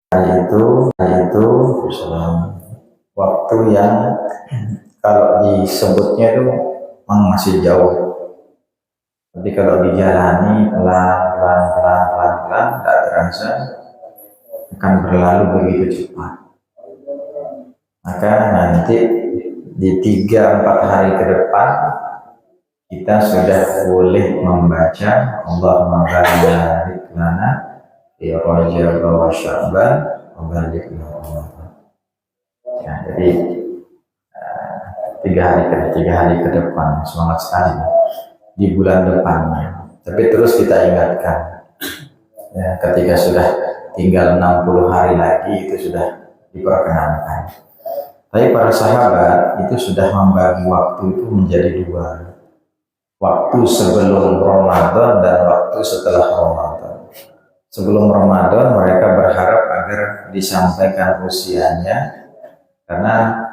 itu waktu yang kalau disebutnya itu memang masih jauh, tapi kalau dijalani pelan-pelan tak terasa akan berlalu begitu cepat. Maka nanti di 3-4 hari ke depan kita sudah boleh membaca Allahumma barik lana fi Rajab wa Sya'ban wa barik lana. Ya, jadi 3 hari ke depan, semangat sekali di bulan depannya. Tapi terus kita ingatkan, ya, ketika sudah tinggal 60 hari lagi itu sudah diperkenankan. Tapi para sahabat itu sudah membagi waktu itu menjadi 2. Waktu sebelum Ramadan dan waktu setelah Ramadan. Sebelum Ramadan mereka berharap agar disampaikan usianya, karena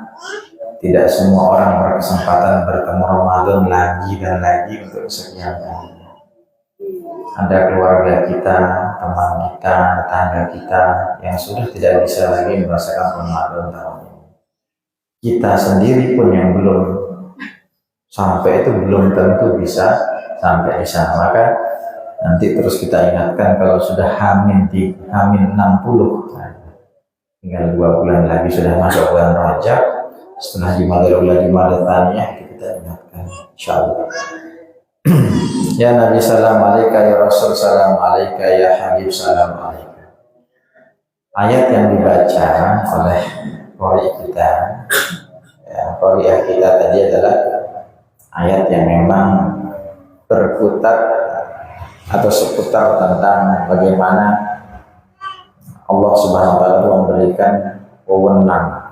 tidak semua orang berkesempatan bertemu Ramadan lagi dan lagi untuk sekian kali. Ada keluarga kita, teman kita, tetangga kita yang sudah tidak bisa lagi merasakan Ramadan tahun ini. Kita sendiri pun yang belum sampai itu belum tentu bisa sampai di sana. Maka nanti terus kita ingatkan kalau sudah Hamin 60, tinggal 2 bulan lagi sudah masuk bulan Rajab. Setelah Jumadil Thaniyah kita ingatkan, insyaallah. Ya Nabi salam alaika, ya Rasul salam alaika, ya Habib salam alaika. Ayat yang dibaca oleh qari kita, ya, qari'ah kita tadi adalah ayat yang memang berputar atau seputar tentang bagaimana Allah Subhanahu wa taala memberikan wewenang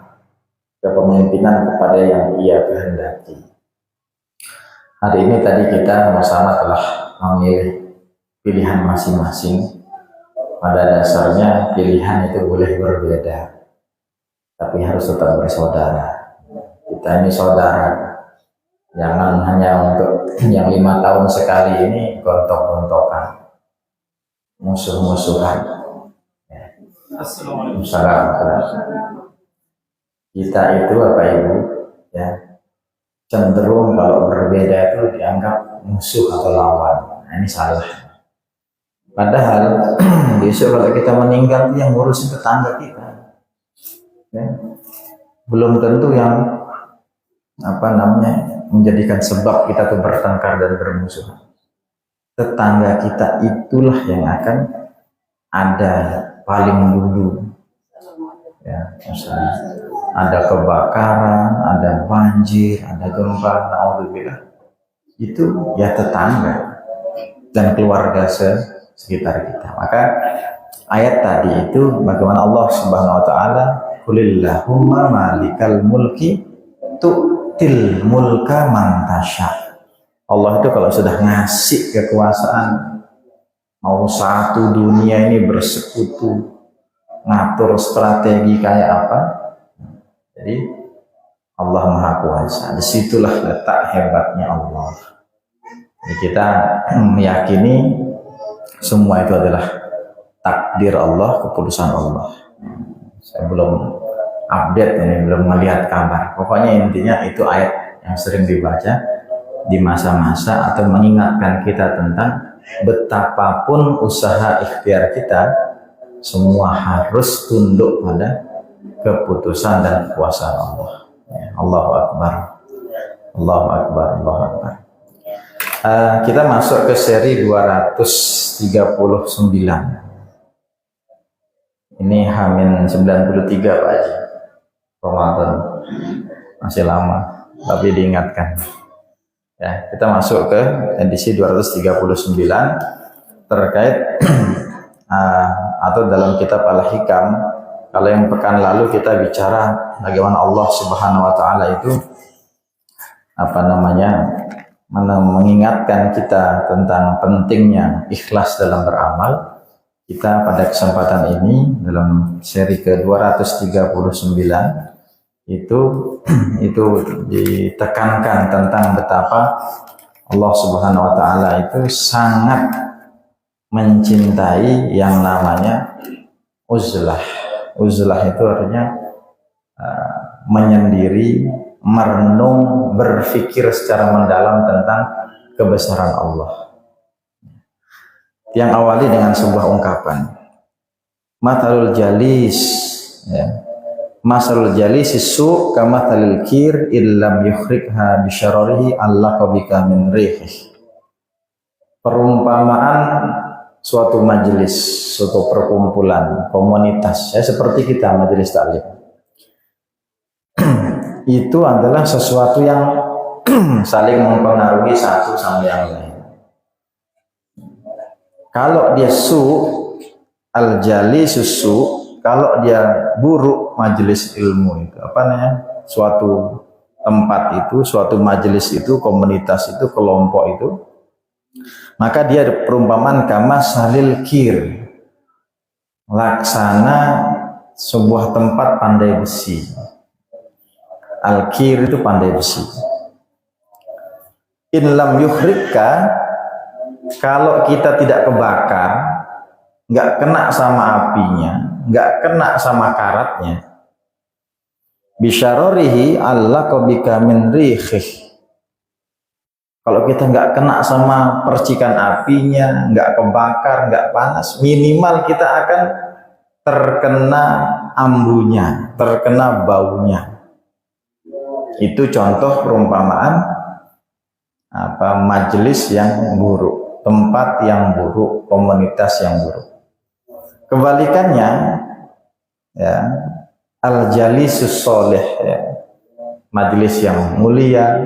kepemimpinan kepada yang Ia kehendaki. Hari ini tadi kita sama-sama telah memilih pilihan masing-masing. Pada dasarnya pilihan itu boleh berbeda, tapi harus tetap bersaudara. Kita ini saudara. Jangan hanya untuk yang 5 tahun sekali ini gontok-gontokan, musuh-musuhan. Assalamualaikum. Kita itu Bapak Ibu, ya, cenderung kalau berbeda itu dianggap musuh atau lawan. Nah, ini salah. Padahal besok kalau kita meninggal itu yang ngurusin tetangga kita, ya. Belum tentu yang menjadikan sebab kita tuh bertengkar dan bermusuhan. Tetangga kita itulah yang akan ada paling dulu, ya, misalnya ada kebakaran, ada banjir, ada gempa, naudzubillah, itu ya tetangga dan keluarga sekitar kita. Maka ayat tadi itu bagaimana Allah Subhanahu wa taala, qulillahumma malikal mulki tu'til mulka man tasya. Allah itu kalau sudah ngasih kekuasaan, mau satu dunia ini bersekutu, ngatur strategi kayak apa, jadi Allah Maha Kuasa. Disitulah letak hebatnya Allah. Jadi kita meyakini semua itu adalah takdir Allah, keputusan Allah. Saya belum update ini, belum melihat kabar. Pokoknya intinya itu ayat yang sering dibaca di masa-masa atau mengingatkan kita tentang betapapun usaha ikhtiar kita, semua harus tunduk pada keputusan dan kekuasaan Allah. Ya, Allahu Akbar, Allahu Akbar, Allahu Akbar. Kita masuk ke seri 239. Ini Hamin 93 Pak Haji. Ramadan masih lama, tapi diingatkan. Ya, kita masuk ke edisi 239 terkait atau dalam kitab Al-Hikam. Kalau yang pekan lalu kita bicara bagaimana Allah Subhanahu wa taala itu mengingatkan kita tentang pentingnya ikhlas dalam beramal. Kita pada kesempatan ini dalam seri ke-239 itu ditekankan tentang betapa Allah Subhanahu wa taala itu sangat mencintai yang namanya uzlah, Uzlah itu artinya menyendiri, merenung, berpikir secara mendalam tentang kebesaran Allah. Yang awali dengan sebuah ungkapan, matalul jalis, ya. Masalul jalis su kama talil kir illam yukhrikha bisyararihi allaqa bika min rihih. Perumpamaan suatu majelis, suatu perkumpulan, komunitas, ya, seperti kita majelis taklim. Itu adalah sesuatu yang saling mempengaruhi satu sama yang lain. Kalau dia al-jali susu, kalau dia buruk majelis ilmu itu, apa namanya, suatu tempat itu, suatu majelis itu, komunitas itu, kelompok itu, maka dia perumpamaan kama salil kir, laksana sebuah tempat pandai besi. Al-kir itu pandai besi. In lam yukhrikka, kalau kita tidak kebakar, nggak kena sama apinya, nggak kena sama karatnya, bisyarorihi allaqa bika min rihih. Kalau kita nggak kena sama percikan apinya, nggak kebakar, nggak panas, minimal kita akan terkena ambunya, terkena baunya. Itu contoh perumpamaan apa, majelis yang buruk, tempat yang buruk, komunitas yang buruk. Kebalikannya, ya, al-jalisus sholih, ya, majelis yang mulia,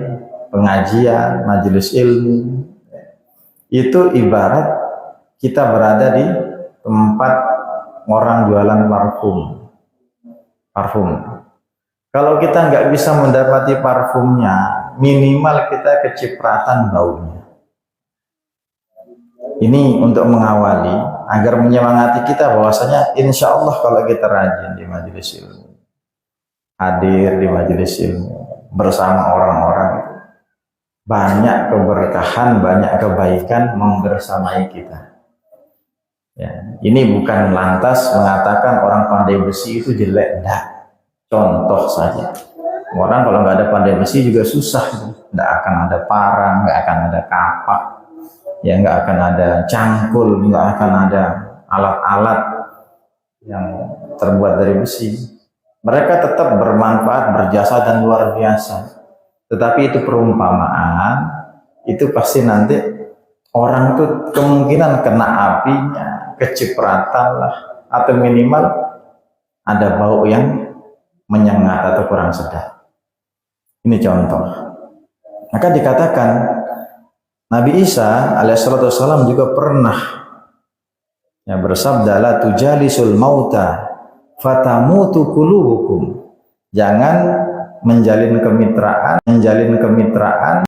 pengajian, majelis ilmu, itu ibarat kita berada di tempat orang jualan parfum. Kalau kita nggak bisa mendapati parfumnya, minimal kita kecipratan baunya. Ini untuk mengawali, agar menyemangati kita bahwasanya insya Allah kalau kita rajin di majelis ilmu, hadir di majelis ilmu bersama orang-orang itu, banyak keberkahan, banyak kebaikan membersamai kita. Ya, ini bukan lantas mengatakan orang pandai besi itu jelek, enggak. Contoh saja. Orang kalau nggak ada pandai besi juga susah, nggak akan ada parang, nggak akan ada kapak, ya, nggak akan ada cangkul, nggak akan ada alat-alat yang terbuat dari besi. Mereka tetap bermanfaat, berjasa dan luar biasa. Tetapi itu perumpamaan, itu pasti nanti orang itu kemungkinan kena apinya, kecipratan lah, atau minimal ada bau yang menyengat atau kurang sedap. Ini contoh. Maka dikatakan Nabi Isa alaihissalam juga pernah, ya, bersabda, la tujalisul mauta fatamutu qulubukum. Jangan menjalin kemitraan